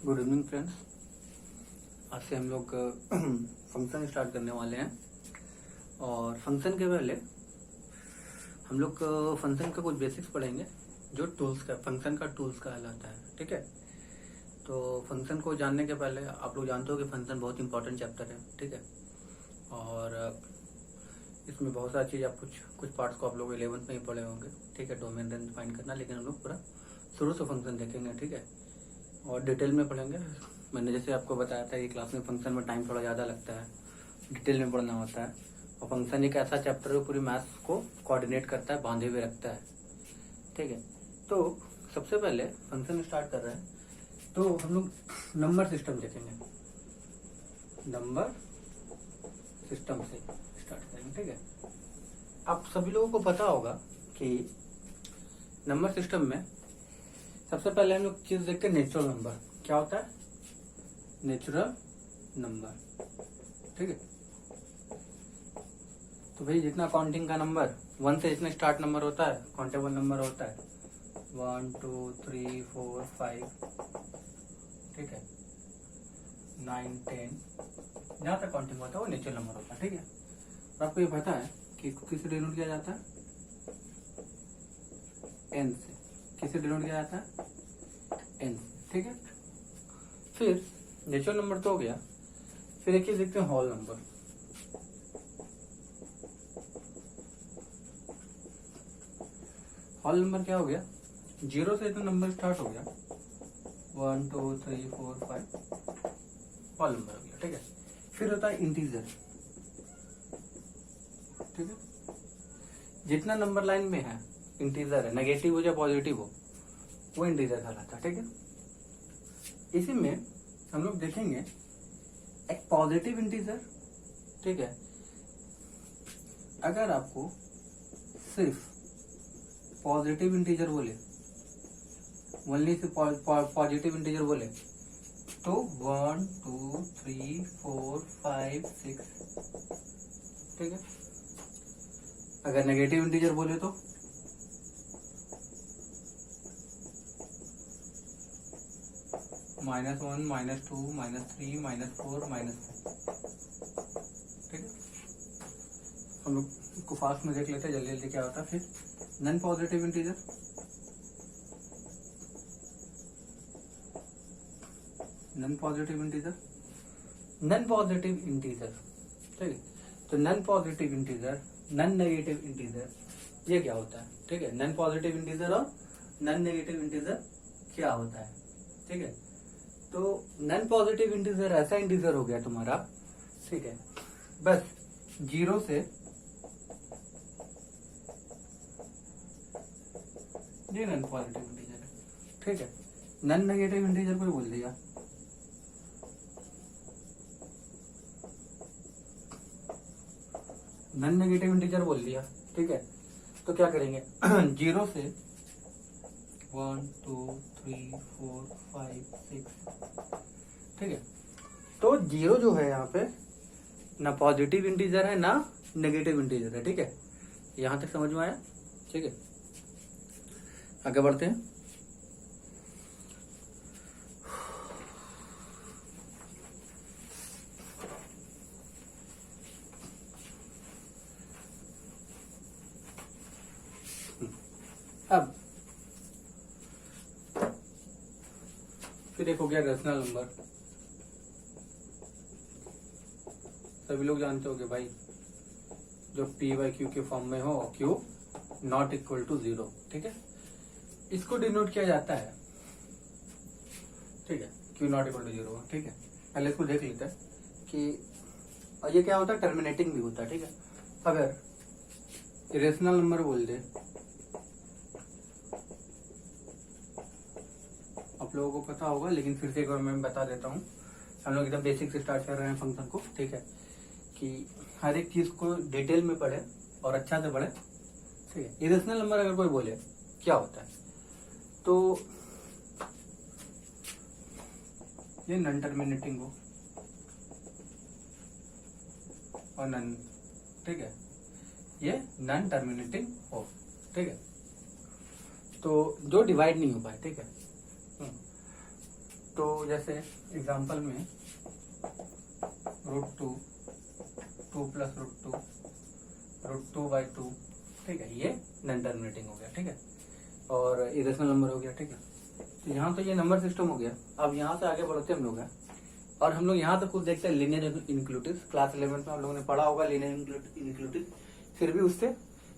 Good evening friends. आज से हम लोग फंक्शन स्टार्ट करने वाले हैं और फंक्शन के पहले हम लोग फंक्शन का कुछ बेसिक्स पढ़ेंगे जो टूल्स का फंक्शन का टूल्स कहलाता है। ठीक है, तो फंक्शन को जानने के पहले आप लोग जानते हो कि फंक्शन बहुत इंपॉर्टेंट चैप्टर है। ठीक है, और इसमें बहुत सारी चीज़ आप कुछ पार्ट्स को आप लोग 11th में ही पढ़े होंगे। ठीक है, डोमेन रेंज फाइंड करना, लेकिन हम लोग पूरा शुरू से फंक्शन देखेंगे। ठीक है, और डिटेल में पढ़ेंगे। मैंने जैसे आपको बताया था कि क्लास में फंक्शन में टाइम थोड़ा ज़्यादा लगता है, डिटेल में पढ़ना होता है। और फंक्शन एक ऐसा चैप्टर है पूरी मैथ्स को कोऑर्डिनेट करता है, बांधे हुए रखता है। ठीक है, तो सबसे पहले फंक्शन स्टार्ट कर रहे हैं तो हम लोग नंबर सिस्टम देखेंगे। नंबर सिस्टम से स्टार्ट करेंगे। ठीक है, आप सभी लोगों को पता होगा कि नंबर सिस्टम में सबसे पहले हम लोग चीज देखते हैं नेचुरल नंबर। क्या होता है? Natural number. ठीक है, तो भाई जितना काउंटिंग का नंबर 1 से जितने स्टार्ट नंबर होता है, काउंटेबल नंबर होता है 1 2 3 4 5। ठीक है, 9 10 जहाँ तक काउंटिंग होता है वो नेचुरल नंबर होता है। ठीक है, और आपको ये पता है कि किससे डिनोट किया जाता है? n से। किससे डिनोट किया जाता है? n से। ठीक है, फिर नेचुरल नंबर तो हो गया, फिर एक चीज देखते हैं होल नंबर। होल नंबर क्या हो गया? 0 से तो नंबर स्टार्ट हो गया 1 2 3 4 5 होल नंबर हो गया। ठीक है, फिर होता है इंटीजर। ठीक है, जितना नंबर लाइन में है इंटीजर है, नेगेटिव हो या पॉजिटिव हो, वो इंटीजर कहलाता है। ठीक है, इसी में हम लोग देखेंगे एक पॉजिटिव इंटीजर। ठीक है, अगर आपको सिर्फ पॉजिटिव इंटीजर बोले, ओनली से पॉजिटिव इंटीजर बोले तो 1 2 3 4 5 6। ठीक है, अगर नेगेटिव इंटीजर बोले तो -1 -2 -3 -4 -5। ठीक है, हम लोग इसको फास्ट में देख लेते हैं जल्दी जल्दी क्या होता है। फिर non positive integer, non positive integer, non positive integer. ठीक है, तो non positive integer, non negative integer, ये क्या होता है? ठीक है, नॉन पॉजिटिव इंटीजर और नॉन नेगेटिव इंटीजर क्या होता है? ठीक है, तो नॉन पॉजिटिव इंटीजर ऐसा इंटीजर हो गया तुम्हारा, ठीक है, बस 0 से ये नॉन पॉजिटिव इंटीजर है। ठीक है, नॉन नेगेटिव इंटीजर को बोल दिया नॉन नेगेटिव इंटीजर बोल दिया। ठीक है, तो क्या करेंगे 0 से 1 2 3 4 5 6। ठीक है, तो 0 जो है यहाँ पे ना पॉजिटिव इंटीजर है ना नेगेटिव इंटीजर है। ठीक है, यहां तक समझ में आया? ठीक है, आगे बढ़ते हैं। अब फिर एक हो गया रेशनल नंबर। सभी लोग जानते हो कि भाई जो p/q के फॉर्म में हो, q नॉट इक्वल टू 0। ठीक है, इसको डिनोट किया जाता है। ठीक है, q नॉट इक्वल टू 0। ठीक है, पहले इसको देख लेते हैं कि और ये क्या होता है? टर्मिनेटिंग भी होता है। ठीक है, अगर इरेशनल नंबर बोल दे, आप लोगों को पता होगा लेकिन फिर से एक बार मैं बता देता हूँ। हम लोग एकदम बेसिक से स्टार्ट कर रहे हैं फंक्शन को। ठीक है, कि हर एक चीज को डिटेल में पढ़े और अच्छा से पढ़े। ठीक है, इरेशनल नंबर अगर कोई बोले क्या होता है, तो ये नॉन टर्मिनेटिंग हो और नॉन, ठीक है, ये नॉन टर्मिनेटिंग हो। ठीक है, तो जो डिवाइड नहीं हो पाए। ठीक है, तो जैसे एग्जांपल में √2 2 प्लस √2 ठीक है, ये नॉन टर्मिनेटिंग हो गया, ठीक है, और इरेशनल नंबर हो गया, ठीक है। तो यहाँ तो ये नंबर सिस्टम हो गया। अब यहाँ से आगे बढ़ते हम लोग हैं, और हम लोग यहाँ तक कुछ देखते हैं लीनियर इंक्लूटिव। क्लास 11 में हम लोगों ने पढ़ा होगा लीनियर इंक्लूटिव, फिर भी उससे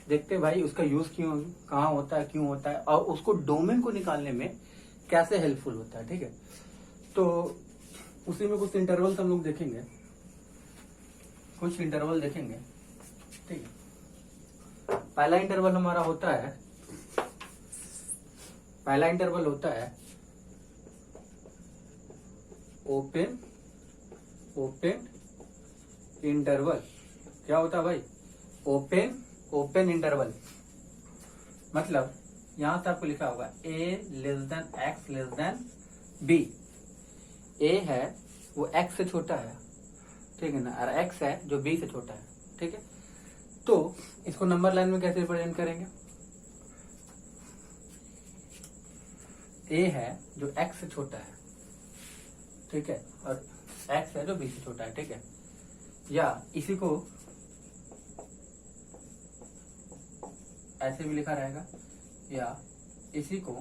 देखते हैं भाई उसका यूज क्यों, कहाँ होता है, क्यों होता है, और उसको डोमेन को निकालने में कैसे हेल्पफुल होता है, ठीक है। तो उसी में कुछ इंटरवल हम लोग देखेंगे, कुछ इंटरवल देखेंगे, ठीक है। पहला इंटरवल हमारा होता है, पहला इंटरवल होता है ओपन इंटरवल। क्या होता है भाई? Open interval. मतलब यहां से आपको लिखा होगा a x b। a है वो x से छोटा है, ठीक है ना, और x है जो b से छोटा है, ठीक है। तो इसको नंबर लाइन में कैसे रिप्रेजेंट करेंगे? a है जो x से छोटा है, ठीक है, और x है जो b से छोटा है, ठीक है। या इसी को ऐसे भी लिखा रहेगा, या इसी को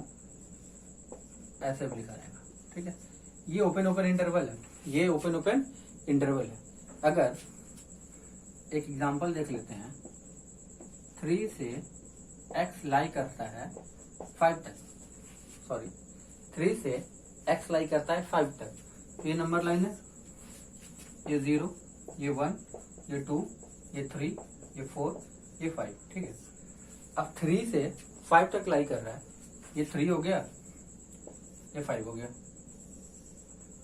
ऐसे भी लिखा रहेगा, ठीक है। ये ओपन इंटरवल है, ये ओपन इंटरवल है। अगर एक एग्जांपल देख लेते हैं, 3 से x लाई करता है 5 तक, सॉरी 3 से x लाई करता है 5 तक, तो ये नंबर लाइन है, ये 0, ये 1, ये 2, ये 3, ये 4, ये 5, ठीक है। अब 3 से 5 तक लाई कर रहा है, ये 3 हो गया, ये 5 हो गया,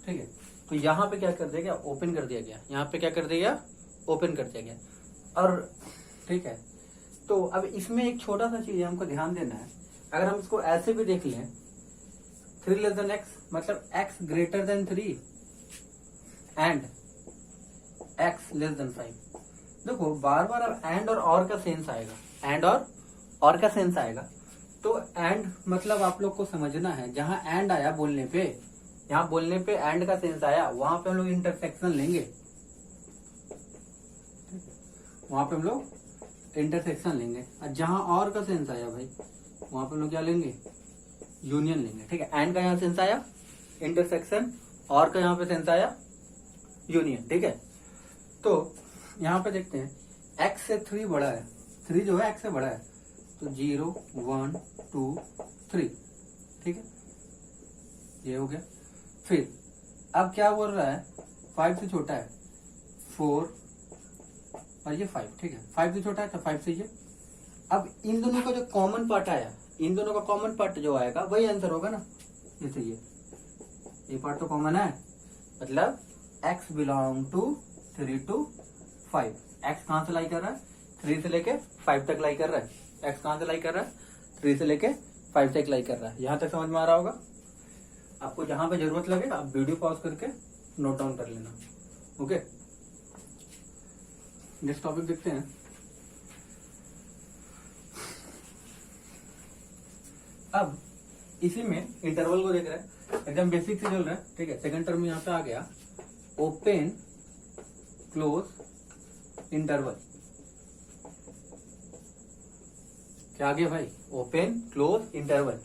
ठीक है। तो यहाँ पे क्या कर दिया गया? ओपन कर दिया गया। यहाँ पे क्या कर दिया गया? ओपन कर दिया गया। और ठीक है, तो अब इसमें एक छोटा सा चीज हमको ध्यान देना है। अगर हम इसको ऐसे भी देख लें, 3 लेस देन x मतलब x greater than 3 and x less then 5। देखो बार बार अब एंड और का सेंस आएगा, एंड और का सेंस आएगा। तो एंड मतलब आप लोग को समझना है, जहां एंड आया बोलने पे, यहाँ बोलने पे एंड का सेंस आया, वहां पे हम लोग इंटरसेक्शन लेंगे, वहां पे हम लोग इंटरसेक्शन लेंगे। और जहां और का सेंस आया भाई, वहां पे हम लोग क्या लेंगे? यूनियन लेंगे, ठीक है। एंड का यहाँ सेंस आया इंटरसेक्शन, और का यहाँ पे सेंस आया यूनियन, ठीक है। तो यहाँ पे देखते हैं x से 3 बड़ा है, 3 जो है x से बड़ा है, तो 0 1 2 3, ठीक है, ये हो गया। फिर अब क्या बोल रहा है? 5 से छोटा है 4 और ये 5, ठीक है। 5 से छोटा है तो 5 से ये। अब इन दोनों का जो कॉमन पार्ट आया, इन दोनों का कॉमन पार्ट जो आएगा वही आंसर होगा ना। जैसे ये पार्ट तो कॉमन है, मतलब x belong to 3 to 5। x कहां से लाई कर रहा है? 3 से लेके 5 तक लाई कर रहा है। x कहां से लाई कर रहा है? 3 से लेके 5 तक लाई कर रहा है। यहां तक समझ में आ रहा होगा? आपको जहां पे जरूरत लगे आप वीडियो पॉज करके नोट डाउन कर लेना, ओके। नेक्स्ट टॉपिक देखते हैं। अब इसी में इंटरवल को देख रहे हैं, एकदम बेसिक से चल रहा है, ठीक है। सेकंड टर्म यहाँ पे आ गया ओपन क्लोज इंटरवल। क्या आ गया भाई? Open close interval.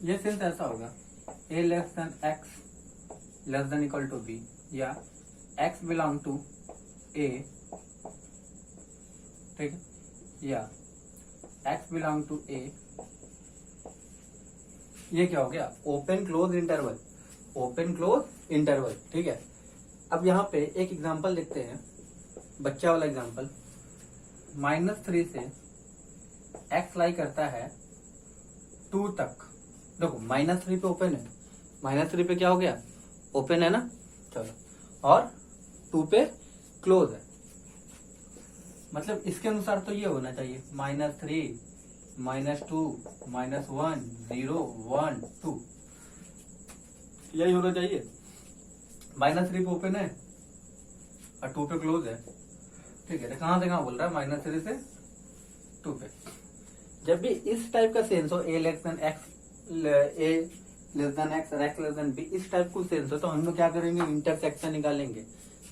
ये सेंस ऐसा होगा a less than x less than equal to b, या x बिलोंग टू a, ठीक है, या x बिलोंग टू a। ये क्या हो गया? Open close interval, open close interval, ठीक है। अब यहाँ पे एक एग्जांपल देखते हैं, बच्चा वाला एग्जांपल। -3 से x लाई करता है 2 तक। देखो -3 पे ओपन है, -3 पे क्या हो गया? ओपन है ना, चलो, और 2 पे क्लोज है। मतलब इसके अनुसार तो ये होना चाहिए -3 -2 -1 0 1 2, यही होना चाहिए। -3 पे ओपन है और 2 पे क्लोज है, ठीक है। तो कहां से कहां बोल रहा है? -3 से 2 पे। जब भी इस टाइप का सेंस हो, a less less than x और एक्स लेस देन बी, इस टाइप को सेंस हो तो हम लोग क्या करेंगे, इंटरसेक्शन निकालेंगे।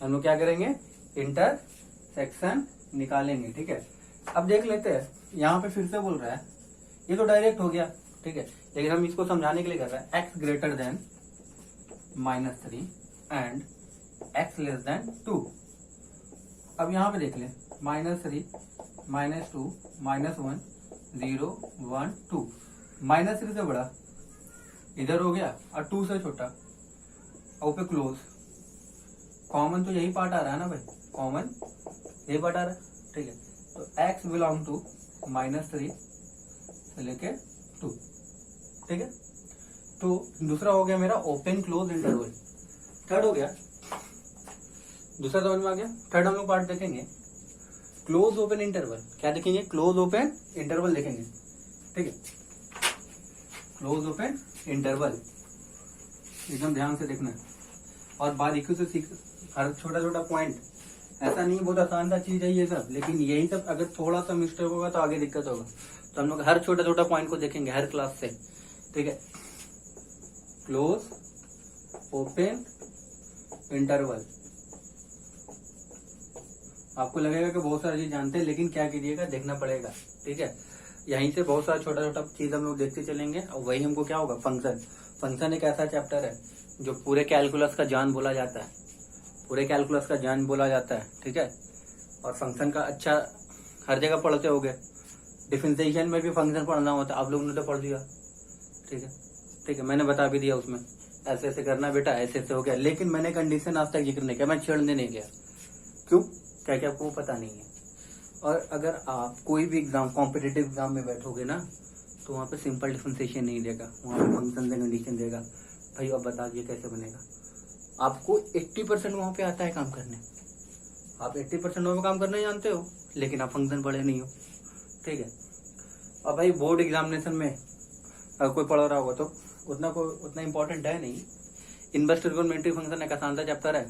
हम लोग क्या करेंगे, इंटरसेक्शन निकालेंगे। ठीक है, अब देख लेते हैं, यहाँ पे फिर से बोल रहा है, ये तो डायरेक्ट हो गया। ठीक है, लेकिन हम इसको समझाने के लिए कर रहे हैं, x greater than -3 and x less then 2। अब यहाँ पे देख ले, -3 -2 -1 0 1 2, -3 से बड़ा इधर हो गया और 2 से छोटा और पे क्लोज। कॉमन तो यही पार्ट आ रहा है ना भाई, कॉमन यही पार्ट आ रहा है। ठीक है, तो x बिलोंग टू -3 से लेके 2। ठीक है, तो दूसरा हो गया मेरा ओपन क्लोज इंटरवल। थर्ड हो गया, दूसरा समझ में आ गया। थर्ड हम लोग पार्ट देखेंगे, क्लोज ओपन इंटरवल। क्या देखेंगे, क्लोज ओपन इंटरवल देखेंगे। ठीक है, क्लोज ओपन इंटरवल एकदम ध्यान से देखना है और बारीकी से सीख, हर छोटा छोटा पॉइंट। ऐसा नहीं बहुत आसान सा चीज है ये सब, लेकिन यही सब अगर थोड़ा सा मिस्टेक होगा तो आगे दिक्कत होगा। तो हम लोग हर छोटा छोटा पॉइंट को देखेंगे हर क्लास से। ठीक है, क्लोज ओपन इंटरवल। आपको लगेगा कि बहुत सारी चीज जानते हैं, लेकिन क्या कीजिएगा, देखना पड़ेगा। ठीक है, यहीं से बहुत सारा छोटा छोटा चीज हम लोग देखते चलेंगे और वही हमको क्या होगा, फंक्शन। फंक्शन एक ऐसा चैप्टर है जो पूरे कैलकुलस का जान बोला जाता है, पूरे कैलकुलस का जान बोला जाता है। ठीक है, और फंक्शन का अच्छा हर जगह पढ़ते होगे, डिफरेंशिएशन में भी फंक्शन पढ़ना होता है, आप लोगों ने तो पढ़ दिया। ठीक है, ठीक है, मैंने बता भी दिया उसमें ऐसे ऐसे करना बेटा, ऐसे ऐसे हो गया, लेकिन मैंने कंडीशन आज तक जिक्र नहीं किया, मैं छेड़ने नहीं गया। क्यों, क्या क्या आपको पता नहीं है। और अगर आप कोई भी एग्जाम, कॉम्पिटेटिव एग्जाम में बैठोगे ना, तो वहाँ पे सिंपल डिफरेंशिएशन नहीं देगा, वहाँ पे फंक्शन से कंडीशन देगा। भाई अब बता दिए कैसे बनेगा। आपको 80% वहाँ पे आता है काम करने, आप 80% वहाँ पे काम करने जानते हो, लेकिन आप फंक्शन पढ़े नहीं हो। ठीक है, और भाई बोर्ड एग्जामिनेशन में अगर कोई पढ़ रहा होगा तो उतना इम्पोर्टेंट है नहीं। इनवर्स ट्रिगोनोमेट्री फंक्शन एक आसान सा चैप्टर है,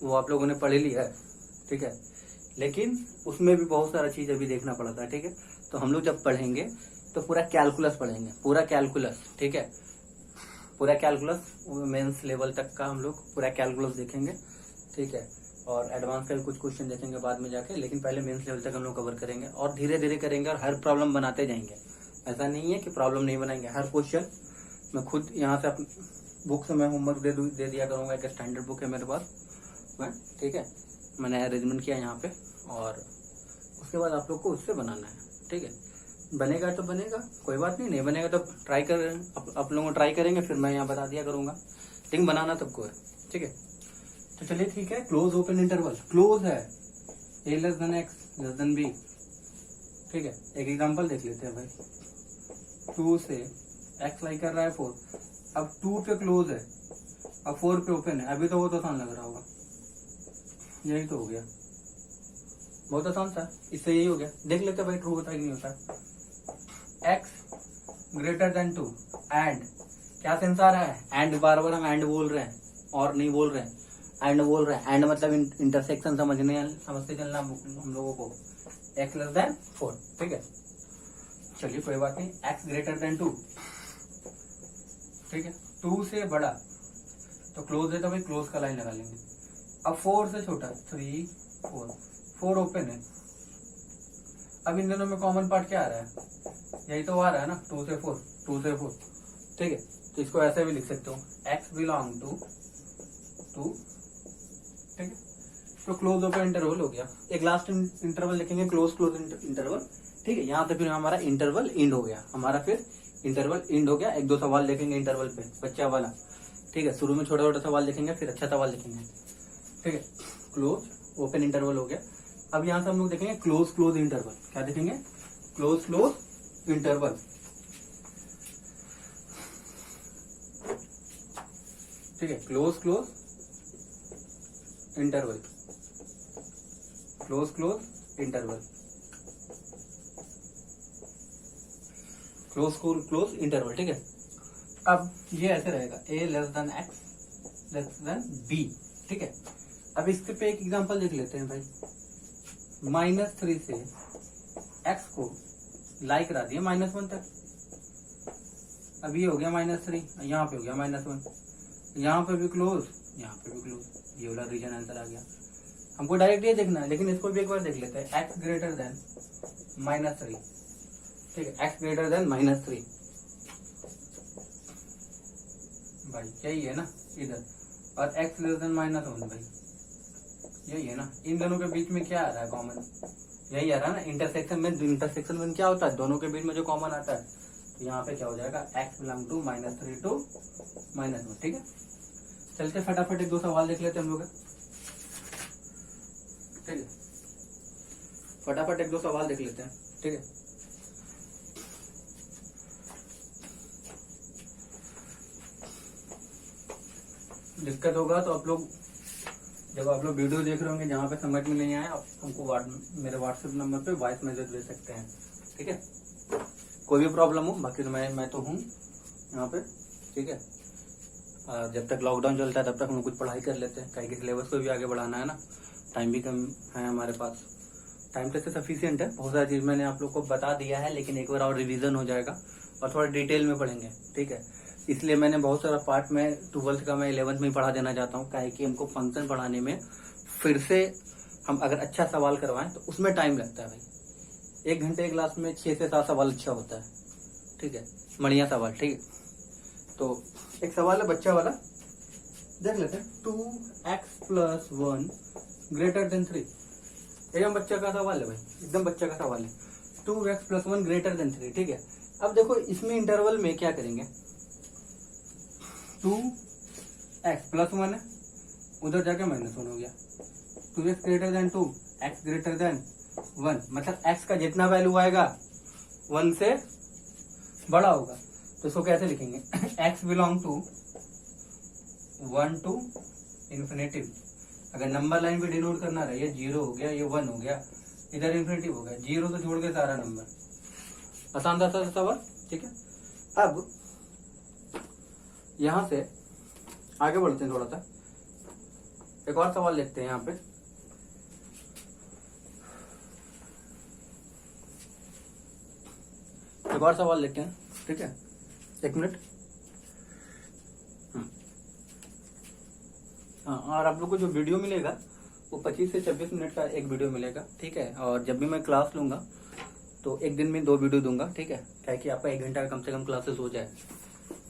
वो आप लोगों ने पढ़ लिया है। ठीक है, लेकिन उसमें भी बहुत सारा चीज अभी देखना पड़ता है। ठीक है, तो हम लोग जब पढ़ेंगे तो पूरा कैलकुलस पढ़ेंगे, पूरा कैलकुलस। ठीक है, पूरा कैलकुलस मेंस लेवल तक का हम लोग पूरा कैलकुलस देखेंगे। ठीक है, और एडवांस का कुछ क्वेश्चन देखेंगे बाद में जाके, लेकिन पहले मेंस लेवल तक हम लोग कवर करेंगे और धीरे धीरे करेंगे और हर प्रॉब्लम बनाते जाएंगे। ऐसा नहीं है कि प्रॉब्लम नहीं बनाएंगे, हर क्वेश्चन मैं खुद यहाँ से बुक से मैं होमवर्क दे दिया करूंगा। एक स्टैंडर्ड बुक है मेरे पास में, ठीक है, मैंने अरेंजमेंट किया यहाँ पे, और उसके बाद आप लोग को उससे बनाना है। ठीक है, बनेगा तो बनेगा, कोई बात नहीं बनेगा तो ट्राई कर, आप लोगों को ट्राई करेंगे, फिर मैं यहाँ बता दिया करूंगा, लेकिन बनाना सबको है। ठीक है, तो चलिए ठीक है, क्लोज ओपन इंटरवल क्लोज है, A less than X less than B. ठीक है, एक एग्जांपल देख लेते हैं भाई, 2 से एक्स लाई कर रहा है 4, अब 2 पे क्लोज है, अब 4 पे ओपन है। अभी तो बहुत आसान लग रहा होगा, यही तो हो गया, बहुत आसान था, इससे यही हो गया। देख लेते भाई ट्रू होता है कि नहीं होता। x ग्रेटर देन 2 एंड, क्या सेंस आ रहा है, एंड, बार बार हम एंड बोल रहे हैं और नहीं बोल रहे हैं, एंड बोल रहे हैं। एंड मतलब इंटरसेक्शन समझते चलना हम लोगों को, x लेस देन 4। ठीक है, चलिए कोई बात नहीं, x ग्रेटर देन 2। ठीक है, 2 से बड़ा तो क्लोज है, तो भाई क्लोज का लाइन लगा लेंगे। अब 4 से छोटा 3 4, 4 ओपन है। अब इन दोनों में कॉमन पार्ट क्या आ रहा है, यही तो आ रहा है ना, 2 से 4 2 से 4। ठीक है, तो इसको ऐसे भी लिख सकते हो, x बिलोंग टू 2। ठीक है, तो क्लोज ओपन इंटरवल हो गया। एक लास्ट इंटरवल लिखेंगे, क्लोज इंटरवल। ठीक है, यहाँ पे फिर हमारा इंटरवल एंड हो गया, हमारा फिर इंटरवल एंड हो गया। एक दो सवाल देखेंगे इंटरवल पे, बच्चा वाला। ठीक है, शुरू में छोटा छोटा सवाल देखेंगे, फिर अच्छा सवाल देखेंगे। ठीक है, क्लोज ओपन इंटरवल हो गया। अब यहाँ से हम लोग देखेंगे क्लोज इंटरवल। क्या देखेंगे, क्लोज इंटरवल। ठीक है, close interval, close interval, close interval. ठीक है, अब ये ऐसे रहेगा, a less than x less then b। ठीक है, अब इसके पे एक एग्जांपल देख लेते हैं भाई, -3 से x को लाई करा दिया -1 तक। अब ये हो गया -3, यहाँ पे हो गया -1, यहाँ पे भी क्लोज, यहाँ पे भी क्लोज, ये वाला रीजन आंसर आ गया। हमको डायरेक्ट ये देखना है, लेकिन इसको भी एक बार देख लेते हैं। x ग्रेटर देन -3, ठीक है, x ग्रेटर देन -3 भाई, यही है ना इधर, और x लेस देन -1 भाई, यही है ना। इन दोनों के बीच में क्या आ रहा है कॉमन, यही आ रहा है ना। इंटरसेक्शन में क्या होता है, दोनों के बीच में जो कॉमन आता है, तो यहाँ पे क्या हो जाएगा, x बिलोंग टू -3 to -1, ठीक है। चलते फटाफट एक दो सवाल देख लेते हैं हम लोग, ठीक है, फटाफट एक दो सवाल देख लेते हैं, ठीक है। दिक्कत होगा तो आप लोग, जब आप लोग वीडियो देख रहे होंगे जहाँ पे समझ में नहीं आया, आप हमको मेरे व्हाट्सएप नंबर पे वॉइस मैसेज दे सकते हैं, ठीक है। कोई भी प्रॉब्लम हो, बाकी तो मैं तो हूँ यहाँ पे, ठीक है। जब तक लॉकडाउन चलता है तब तक हम कुछ पढ़ाई कर लेते हैं, कहीं के सिलेबस को भी आगे बढ़ाना है ना, टाइम भी कम है हमारे पास। टाइम तो सफिशियंट है, बहुत सारी चीज मैंने आप लोग को बता दिया है, लेकिन एक बार और रिवीजन हो जाएगा और थोड़ा डिटेल में पढ़ेंगे, ठीक है। इसलिए मैंने बहुत सारा पार्ट में 12th का मैं 11th में ही पढ़ा देना चाहता हूँ, काहे कि हमको फंक्शन पढ़ाने में फिर से हम अगर अच्छा सवाल करवाएं तो उसमें टाइम लगता है भाई। 1 घंटे क्लास में 6 से 7 सवाल अच्छा होता है, ठीक है, बढ़िया सवाल, ठीक है। तो एक सवाल है बच्चा वाला, देख लेते हैं। 2x + 1 ग्रेटर देन 3, एकदम बच्चा का सवाल है भाई, एकदम बच्चा का सवाल है। 2x + 1 ग्रेटर देन 3, ठीक है। अब देखो इसमें इंटरवल में क्या करेंगे, 2x + 1 है, उधर जाके -1 हो गया, 2x greater than 2, x greater than 1, मतलब x का जितना वैल्यू आएगा 1 से बड़ा होगा, तो इसको कैसे लिखेंगे, x belong to 1 to infinitive. अगर नंबर लाइन पे डिनोट करना रहे, ये 0 हो गया, ये 1 हो गया, इधर इन्फिनेटिव हो गया, 0 से छोड़ के सारा नंबर। आसान था सवाल, ठीक है। अब यहां से आगे बढ़ते हैं थोड़ा सा, एक और सवाल देखते हैं यहाँ पे। एक और सवाल देखते हैं, ठीक है, 1 मिनट। हाँ, और आप लोग को जो वीडियो मिलेगा वो 25 से 26 मिनट का एक वीडियो मिलेगा, ठीक है। और जब भी मैं क्लास लूंगा तो एक दिन में 2 वीडियो दूंगा, ठीक है, क्या कि आपका 1 घंटा कम से कम क्लासेस हो जाए,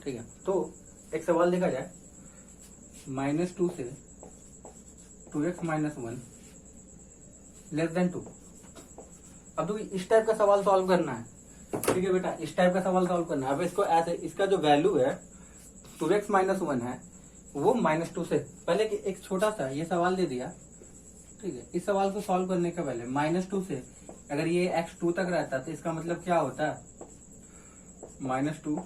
ठीक है। तो एक सवाल देखा जाए, -2 से 2x - 1 लेस देन 2। अब तो इस टाइप का सवाल सॉल्व करना है, ठीक है बेटा, इस टाइप का सवाल सॉल्व करना है। अब इसको ऐसे, इसका जो वैल्यू है 2x - 1 है, वो -2 से पहले एक छोटा सा ये सवाल दे दिया, ठीक है। इस सवाल को सॉल्व करने के पहले -2 से अगर ये x 2 तक रहता तो इसका मतलब क्या होता है, -2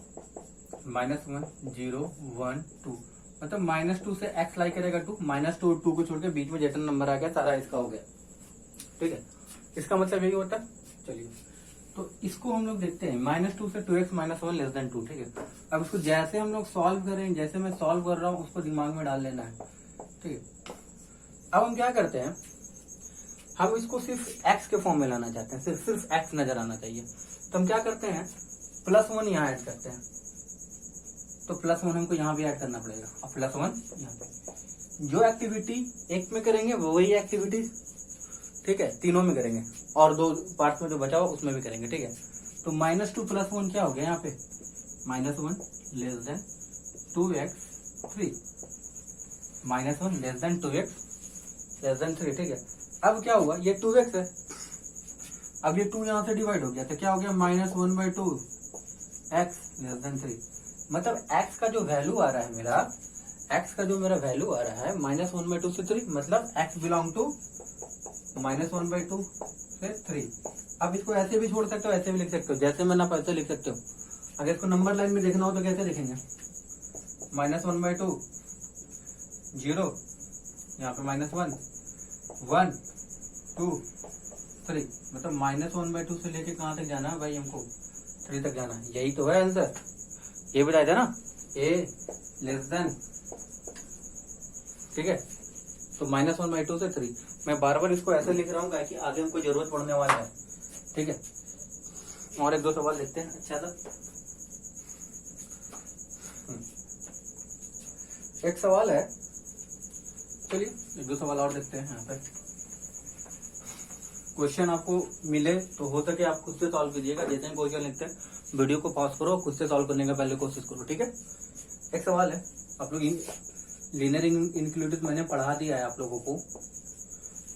-1 0 1 2, मतलब -2 से x लाई करेगा 2, -2 को छोड़ के बीच में जितना नंबर आ गया सारा इसका हो गया, ठीक है। इसका मतलब यही होता है। चलिए तो इसको हम लोग देखते हैं, -2 से 2x - 1 लेस देन 2, ठीक है। अब इसको जैसे हम लोग सॉल्व करें, जैसे मैं सॉल्व कर रहा हूँ उसको दिमाग में डाल लेना है, ठीक है। अब हम क्या करते हैं, हम इसको सिर्फ x के फॉर्म में लाना चाहते हैं, सिर्फ x नजर आना चाहिए, तो हम क्या करते हैं, +1 यहाँ ऐड करते हैं। तो +1 हमको यहाँ भी ऐड करना पड़ेगा, और +1 यहाँ पे। जो एक्टिविटी एक में करेंगे वही एक्टिविटी, ठीक है, तीनों में करेंगे, और 2 पार्ट्स में जो बचा हो उसमें भी करेंगे, ठीक है। तो -2 + 1 क्या हो गया यहाँ पे, -1 less than 2x 3, -1 less than 2x less than 3, ठीक है। अब क्या हुआ, ये 2x है, अब ये 2 यहाँ से डिवाइड हो गया, तो क्या हो गया, -1/2 x लेस देन 3, मतलब x का जो वैल्यू आ रहा है मेरा, x का जो मेरा वैल्यू आ रहा है -1/2 से 3, मतलब x बिलोंग टू -1/2 से 3। अब इसको ऐसे भी छोड़ सकते हो, ऐसे भी लिख सकते हो, जैसे मैंने ऐसे लिख सकते हो। अगर इसको नंबर लाइन में देखना हो तो कैसे लिखेंगे, -1/2 0, यहाँ पे -1 1 2 3, मतलब -1/2 से लेके कहाँ तक जाना है भाई, हमको 3 तक जाना है, यही तो है आंसर। ये बताया था ना, a लेस देन, ठीक है। तो -1/2 से 3, मैं बार बार इसको ऐसे लिख रहा हूँ कि आगे हमको जरूरत पड़ने वाला है, ठीक है। और एक दो सवाल देखते हैं, अच्छा था। एक सवाल है, चलिए एक दो सवाल और देखते हैं। यहाँ पे क्वेश्चन आपको मिले तो हो सके आप खुद से सॉल्व कीजिएगा। जैसे ही क्वेश्चन लिखते हैं वीडियो को पॉज करो, खुद से सॉल्व करने का पहले कोशिश करो, ठीक है। एक सवाल है, आप लोग लीनियर इंक्लूडेड मैंने पढ़ा दिया है आप लोगों को।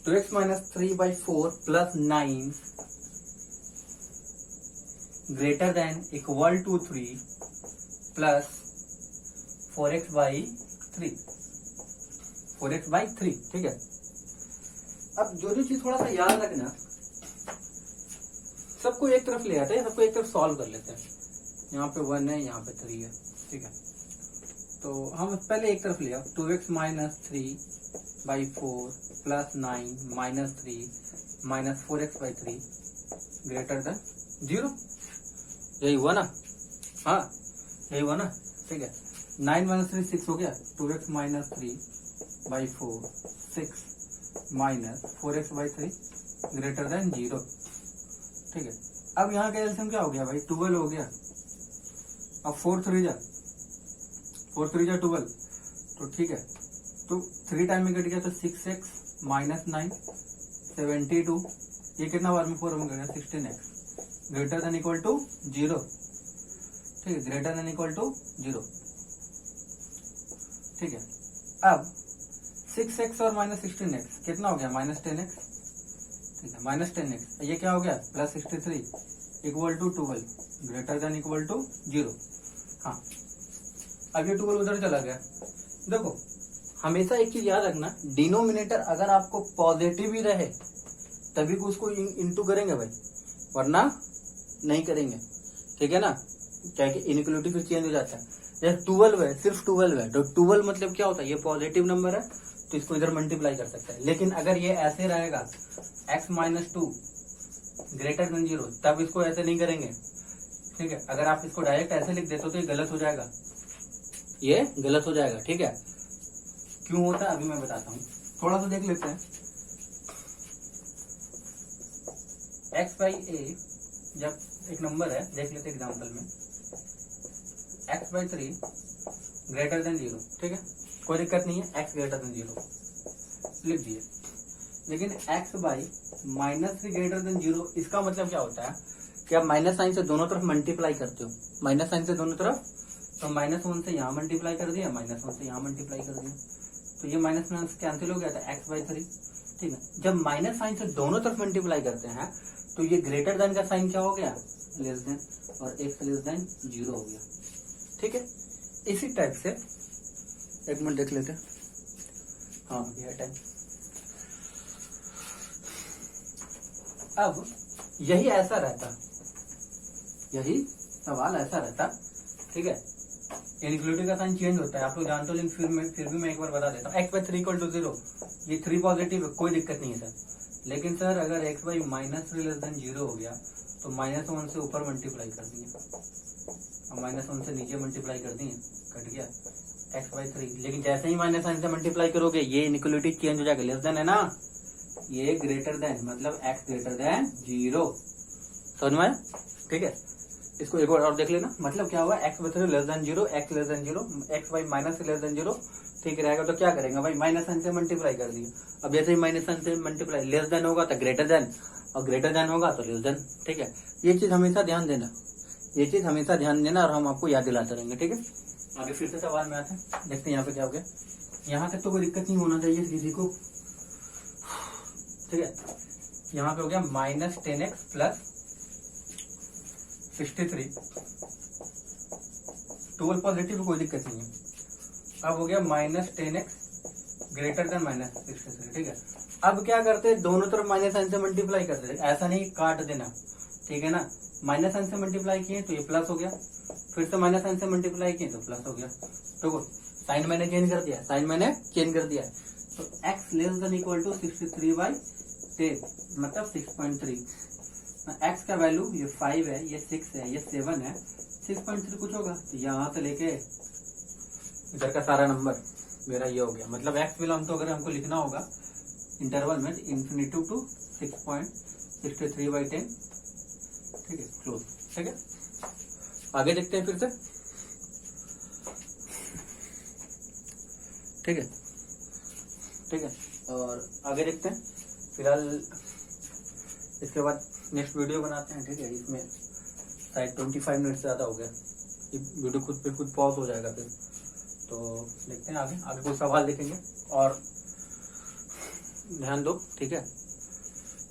2x - 3/4 + 9 greater than equal to 3 plus 4x/3, 4x/3, ठीक है। अब जो चीज थोड़ा सा याद रखना, सबको एक तरफ ले आते हैं, सबको एक तरफ सॉल्व कर लेते हैं। यहाँ पे 1 है, यहाँ पे 3 है, ठीक है। तो हम पहले एक तरफ लिया, 2x - 3/4 + 9 - 3 - 4x/3 ग्रेटर देन 0, यही हुआ ना? हाँ यही हुआ ना, ठीक है। 9 - 3 6 हो गया, 2x - 3/4 6 - 4x/3 ग्रेटर देन 0, ठीक है। अब यहाँ का एलसीएम क्या हो गया भाई? 12 हो गया। अब 4 3 जा 12, तो ठीक है। तो 3 टाइम में कट गया तो 6x - 9 72, ये कितना बार में 4 में गया? 16x greater than equal to 0, ठीक है, ग्रेटर देन इक्वल टू 0, ठीक है। अब 6x और -16x कितना हो गया? -10x, ठीक है, -10x। ये क्या हो गया? +63 equal to 12 greater than equal to 0। हाँ, अब ये 12 उधर चला गया। देखो हमेशा एक चीज याद रखना, डिनोमिनेटर अगर आपको पॉजिटिव ही रहे तभी को उसको इंटू करेंगे भाई, वरना नहीं करेंगे, ठीक है ना। क्या कि इनइक्वालिटी फिर चेंज हो जाता है। जैसे 12 है, सिर्फ 12 है, तो 12 मतलब क्या होता है? ये पॉजिटिव नंबर है तो इसको इधर मल्टीप्लाई कर सकते हैं। लेकिन अगर ये ऐसे रहेगा x - 2 ग्रेटर देन 0, तब इसको ऐसे नहीं करेंगे, ठीक है। अगर आप इसको डायरेक्ट ऐसे लिख देते हो तो ये गलत हो जाएगा, ये गलत हो जाएगा, ठीक है। क्यों होता है अभी मैं बताता हूँ, थोड़ा सा देख लेते हैं। x/a जब एक नंबर है, देख लेते हैं एग्जाम्पल में, x/3 ग्रेटर देन 0, ठीक है, कोई दिक्कत नहीं है, x ग्रेटर देन 0 लिख दिए। लेकिन x/-3 ग्रेटर देन 0, इसका मतलब क्या होता है कि आप माइनस साइन से दोनों तरफ मल्टीप्लाई करते हो, माइनस साइन से दोनों तरफ, तो -1 से यहाँ मल्टीप्लाई कर दिया, -1 से यहाँ मल्टीप्लाई कर दिया, तो ये माइनस कैंसिल हो गया था, x/3, ठीक है। जब माइनस साइन से दोनों तरफ मल्टीप्लाई करते हैं तो ये ग्रेटर देन का साइन क्या हो गया? लेस देन, और x लेस देन 0 हो गया, ठीक है। इसी टाइप से एक मिनट देख लेते हैं। हाँ भैया टाइम। अब यही ऐसा रहता, यही सवाल ऐसा रहता, ठीक है। इनइक्वालिटी का साइन चेंज होता है, आप लोग जानते हो, लेकिन फिर भी मैं एक बार बता देता हूँ। x/3 = 0, ये 3 पॉजिटिव है, कोई दिक्कत नहीं है सर। लेकिन सर अगर x/-3 < 0 हो गया तो -1 से ऊपर मल्टीप्लाई कर दिए, और -1 से नीचे मल्टीप्लाई कर दिए, कट गया x/3। लेकिन जैसे ही -1 से मल्टीप्लाई करोगे ये इनइक्वालिटी चेंज हो जाएगा, लेस देन है ना, ये ग्रेटर देन, मतलब x ग्रेटर देन 0, समझ में आया? ठीक है, इसको एक बार और देख लेना। मतलब क्या हुआ? x/3 less than 0, x less then 0, x/- less then 0, ठीक रहेगा। तो क्या करेंगे भाई? -1 से मल्टीप्लाई कर दिए। अब जैसे ही -1 से मल्टीप्लाई, लेस देन होगा तो ग्रेटर देन, और ग्रेटर देन होगा तो लेस देन, ठीक है। ये चीज हमेशा ध्यान देना, ये चीज हमेशा ध्यान देना, और हम आपको याद दिलाते रहेंगे, ठीक है। आगे फिर से सवाल में आते हैं, देखते हैं यहाँ पे क्या हो गया। यहाँ तक तो कोई दिक्कत नहीं होना चाहिए किसी को, ठीक है। यहाँ पे हो गया -10x प्लस 63, 12 पॉजिटिव, कोई दिक्कत नहीं है। अब हो गया -10x ग्रेटर देन -63, ठीक है। अब क्या करते हैं? दोनों तरफ -1 से मल्टीप्लाई करते हैं, ऐसा नहीं काट देना, ठीक है ना। -1 से मल्टीप्लाई किए तो ये प्लस हो गया, फिर से -1 से मल्टीप्लाई किए तो प्लस हो गया। तो साइन मैंने चेंज कर दिया, साइन मैंने चेंज कर दिया। तो x less than equal to 63/10, मतलब 6.3। x का वैल्यू ये 5 है, ये 6 है, ये 7 है, 6.3 कुछ होगा। तो यहाँ से लेके इधर का सारा नंबर मेरा ये हो गया। मतलब x बिलोंग, तो अगर हमको लिखना होगा इंटरवल में इन्फिनिटी टू 6.63/10, ठीक है, क्लोज, ठीक है। आगे देखते हैं फिर से। ठीक है, ठीक है। और आगे देखते हैं। फिलहाल इसके बाद नेक्स्ट वीडियो बनाते हैं, ठीक है। इसमें शायद 25 मिनट से ज़्यादा हो गया, ये वीडियो खुद पे खुद पॉज हो जाएगा फिर। तो देखते हैं आगे आगे कोई सवाल देखेंगे और ध्यान दो, ठीक है।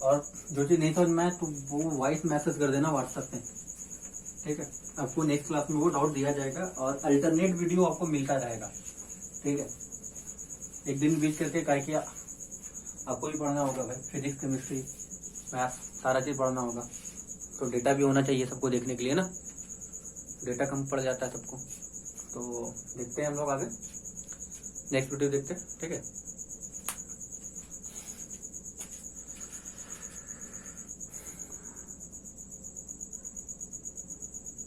और जो चीज़ नहीं समझ में आए तो वो वॉइस मैसेज कर देना व्हाट्सएप पे, ठीक है। आपको नेक्स्ट क्लास में वो डाउट दिया जाएगा और अल्टरनेट वीडियो आपको मिलता रहेगा, ठीक है। एक दिन बीच करके क्या किया, आपको भी पढ़ना होगा भाई, फिजिक्स केमिस्ट्री मैथ सारा चीज़ पढ़ना होगा, तो डेटा भी होना चाहिए सबको देखने के लिए ना, डेटा कम पड़ जाता है सबको। तो देखते हैं हम लोग आगे नेक्स्ट वीडियो देखते हैं, ठीक है।